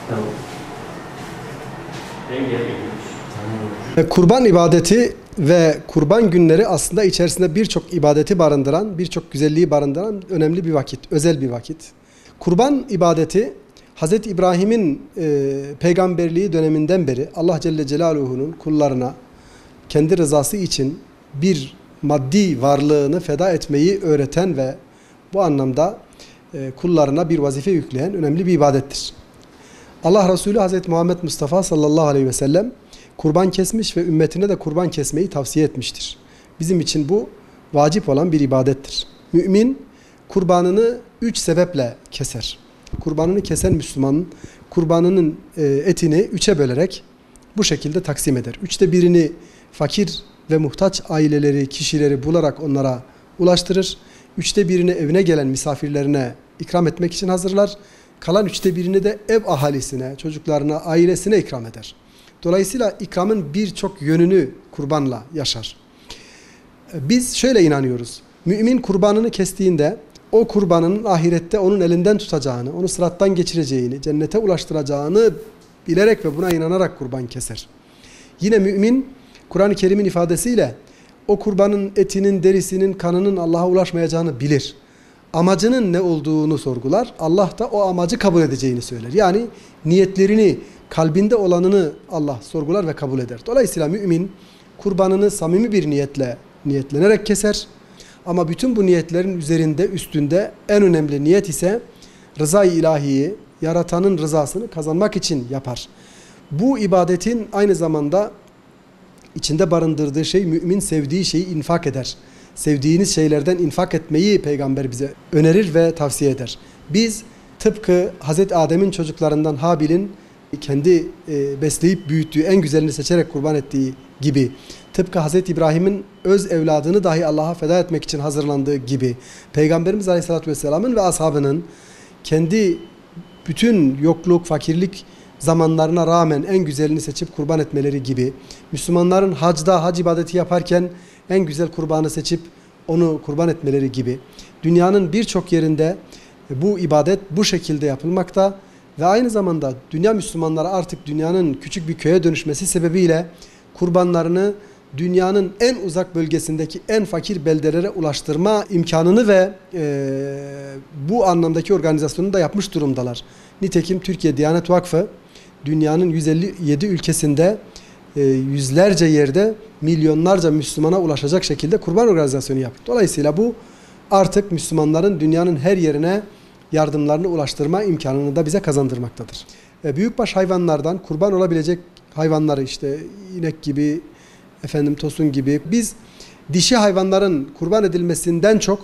Tamam. Kurban ibadeti ve kurban günleri aslında içerisinde birçok ibadeti barındıran, birçok güzelliği barındıran önemli bir vakit, özel bir vakit. Kurban ibadeti Hz. İbrahim'in peygamberliği döneminden beri Allah Celle Celaluhu'nun kullarına kendi rızası için bir maddi varlığını feda etmeyi öğreten ve bu anlamda kullarına bir vazife yükleyen önemli bir ibadettir. Allah Resulü Hz. Muhammed Mustafa sallallahu aleyhi ve sellem kurban kesmiş ve ümmetine de kurban kesmeyi tavsiye etmiştir. Bizim için bu vacip olan bir ibadettir. Mümin kurbanını 3 sebeple keser. Kurbanını kesen Müslümanın kurbanının etini 3'e bölerek bu şekilde taksim eder. 1/3'ini fakir ve muhtaç aileleri, kişileri bularak onlara ulaştırır. 1/3'ini evine gelen misafirlerine ikram etmek için hazırlar. Kalan 1/3'ini de ev ahalisine, çocuklarına, ailesine ikram eder. Dolayısıyla ikramın birçok yönünü kurbanla yaşar. Biz şöyle inanıyoruz. Mümin kurbanını kestiğinde o kurbanın ahirette onun elinden tutacağını, onu sırattan geçireceğini, cennete ulaştıracağını bilerek ve buna inanarak kurban keser. Yine mümin Kur'an-ı Kerim'in ifadesiyle o kurbanın etinin, derisinin, kanının Allah'a ulaşmayacağını bilir. Amacının ne olduğunu sorgular. Allah da o amacı kabul edeceğini söyler. Yani niyetlerini, kalbinde olanını Allah sorgular ve kabul eder. Dolayısıyla mümin kurbanını samimi bir niyetlenerek keser. Ama bütün bu niyetlerin üzerinde, üstünde en önemli niyet ise rıza-i ilahiyi, yaratanın rızasını kazanmak için yapar. Bu ibadetin aynı zamanda içinde barındırdığı şey, mümin sevdiği şeyi infak eder. Sevdiğiniz şeylerden infak etmeyi Peygamber bize önerir ve tavsiye eder. Biz tıpkı Hz. Adem'in çocuklarından Habil'in kendi besleyip büyüttüğü en güzelini seçerek kurban ettiği gibi, tıpkı Hz. İbrahim'in öz evladını dahi Allah'a feda etmek için hazırlandığı gibi, Peygamberimiz Aleyhisselatü Vesselam'ın ve ashabının kendi bütün yokluk, fakirlik zamanlarına rağmen en güzelini seçip kurban etmeleri gibi, Müslümanların hacda, hac ibadeti yaparken en güzel kurbanı seçip onu kurban etmeleri gibi, dünyanın birçok yerinde bu ibadet bu şekilde yapılmakta ve aynı zamanda dünya Müslümanları artık dünyanın küçük bir köye dönüşmesi sebebiyle kurbanlarını dünyanın en uzak bölgesindeki en fakir beldelere ulaştırma imkanını ve bu anlamdaki organizasyonu da yapmış durumdalar. Nitekim Türkiye Diyanet Vakfı dünyanın 157 ülkesinde yüzlerce yerde milyonlarca Müslümana ulaşacak şekilde kurban organizasyonu yapıyor. Dolayısıyla bu artık Müslümanların dünyanın her yerine yardımlarını ulaştırma imkanını da bize kazandırmaktadır. Büyükbaş hayvanlardan kurban olabilecek hayvanları işte inek gibi, tosun gibi biz dişi hayvanların kurban edilmesinden çok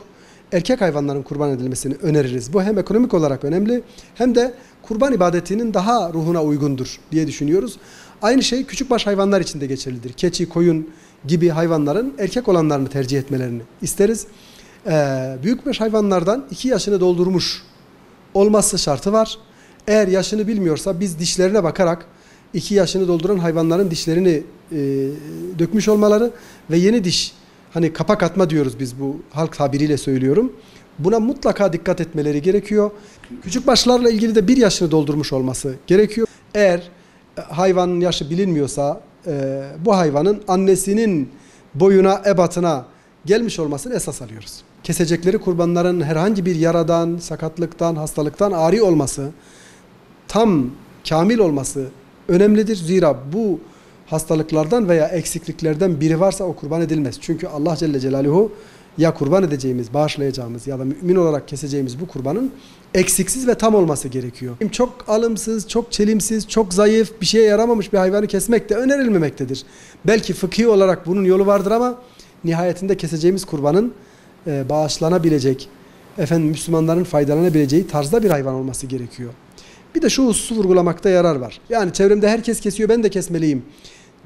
erkek hayvanların kurban edilmesini öneririz. Bu hem ekonomik olarak önemli hem de kurban ibadetinin daha ruhuna uygundur diye düşünüyoruz. Aynı şey küçükbaş hayvanlar için de geçerlidir. Keçi, koyun gibi hayvanların erkek olanlarını tercih etmelerini isteriz. Büyükbaş hayvanlardan 2 yaşını doldurmuş olması şartı var. Eğer yaşını bilmiyorsa biz dişlerine bakarak 2 yaşını dolduran hayvanların dişlerini dökmüş olmaları ve yeni diş, hani kapak atma diyoruz biz, bu halk tabiriyle söylüyorum. Buna mutlaka dikkat etmeleri gerekiyor. Küçükbaşlarla ilgili de 1 yaşını doldurmuş olması gerekiyor. Eğer hayvanın yaşı bilinmiyorsa bu hayvanın annesinin boyuna, ebatına gelmiş olmasını esas alıyoruz. Kesecekleri kurbanların herhangi bir yaradan, sakatlıktan, hastalıktan ari olması, tam, kamil olması önemlidir. Zira bu hastalıklardan veya eksikliklerden biri varsa o kurban edilmez. Çünkü Allah Celle Celaluhu ya kurban edeceğimiz, bağışlayacağımız ya da mümin olarak keseceğimiz bu kurbanın eksiksiz ve tam olması gerekiyor. Çok alımsız, çok çelimsiz, çok zayıf, bir şeye yaramamış bir hayvanı kesmek de önerilmemektedir. Belki fıkhi olarak bunun yolu vardır ama nihayetinde keseceğimiz kurbanın bağışlanabilecek, Müslümanların faydalanabileceği tarzda bir hayvan olması gerekiyor. Bir de şu hususu vurgulamakta yarar var. Yani çevremde herkes kesiyor, ben de kesmeliyim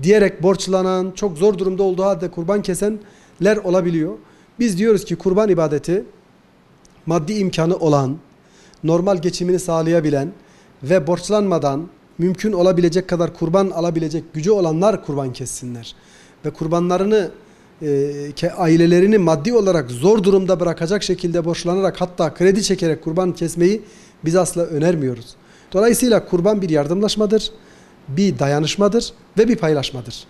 diyerek borçlanan, çok zor durumda olduğu halde kurban kesenler olabiliyor. Biz diyoruz ki kurban ibadeti maddi imkanı olan, normal geçimini sağlayabilen ve borçlanmadan mümkün olabilecek kadar kurban alabilecek gücü olanlar kurban kessinler. Ve kurbanlarını ailelerini maddi olarak zor durumda bırakacak şekilde borçlanarak, hatta kredi çekerek kurban kesmeyi biz asla önermiyoruz. Dolayısıyla kurban bir yardımlaşmadır, bir dayanışmadır ve bir paylaşmadır.